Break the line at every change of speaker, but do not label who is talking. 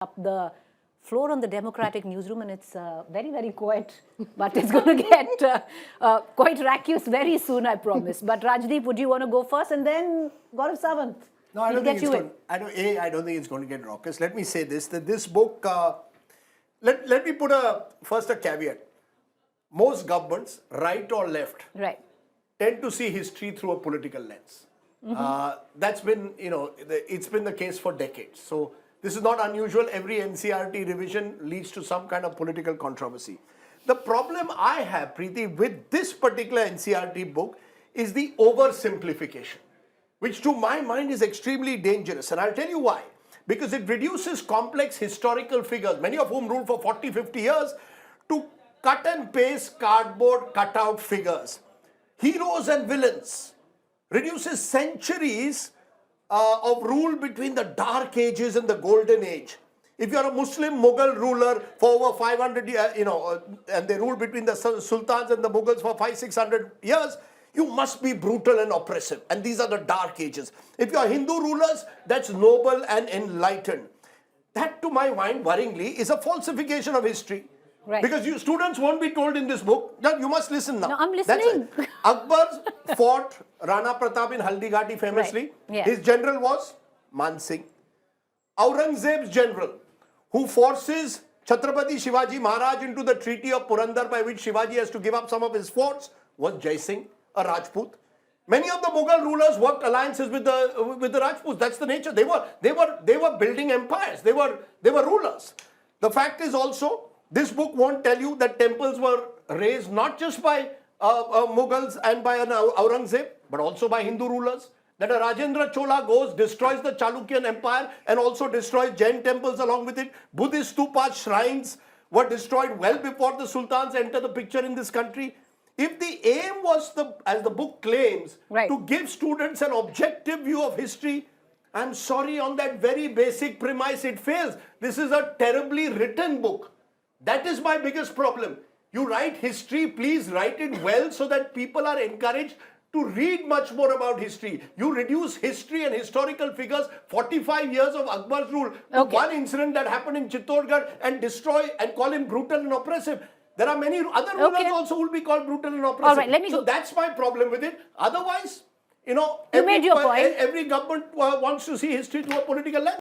up the floor on the Democratic newsroom, and it's very, very quiet, but it's going to get quite raucous very soon, I promise. But Rajdeep, would you want to go first, and then Gaurav Sawant?
No, I don't think it's going. I don't think it's going to get raucous. Let me say this: that this book. Let me put first a caveat. Most governments, right or left, tend to see history through a political lens. That's been, it's been the case for decades. So this is not unusual. Every NCERT revision leads to some kind of political controversy. The problem I have, Preeti, with this particular NCERT book is the oversimplification, which to my mind is extremely dangerous. And I'll tell you why. Because it reduces complex historical figures, many of whom ruled for 40, 50 years, to cut and paste cardboard cutout figures. Heroes and villains. Reduces centuries of rule between the Dark Ages and the Golden Age. If you're a Muslim Mughal ruler for over 500 years, and they ruled between the Sultans and the Mughals for 500-600 years, you must be brutal and oppressive. And these are the Dark Ages. If you're Hindu rulers, that's noble and enlightened. That, to my mind, worryingly, is a falsification of history.
Right.
Because students won't be told in this book that you must listen now.
No, I'm listening.
Akbar fought Rana Pratap in Haldighati famously.
Right. Yeah.
His general was Man Singh. Aurangzeb's general, who forces Chhatrapati Shivaji Maharaj into the Treaty of Purandar, by which Shivaji has to give up some of his forts, was Jai Singh, a Rajput. Many of the Mughal rulers worked alliances with the Rajputs. That's the nature. They were building empires. They were rulers. The fact is also, this book won't tell you that temples were raised not just by Mughals and by an Aurangzeb, but also by Hindu rulers. That a Rajendra Chola goes, destroys the Chalukyan empire and also destroys Jain temples along with it. Buddhist stupas, shrines were destroyed well before the sultans entered the picture in this country. If the aim was, as the book claims, to give students an objective view of history, I'm sorry, on that very basic premise, it fails. This is a terribly written book. That is my biggest problem. You write history, please write it well so that people are encouraged to read much more about history. You reduce history and historical figures, 45 years of Akbar's rule, to one incident that happened in Chittorgarh and destroy and call him brutal and oppressive. There are many other rulers also who will be called brutal and oppressive.
All right, let me go.
That's my problem with it. Otherwise,
you made your point.
Every government wants to see history through a political lens.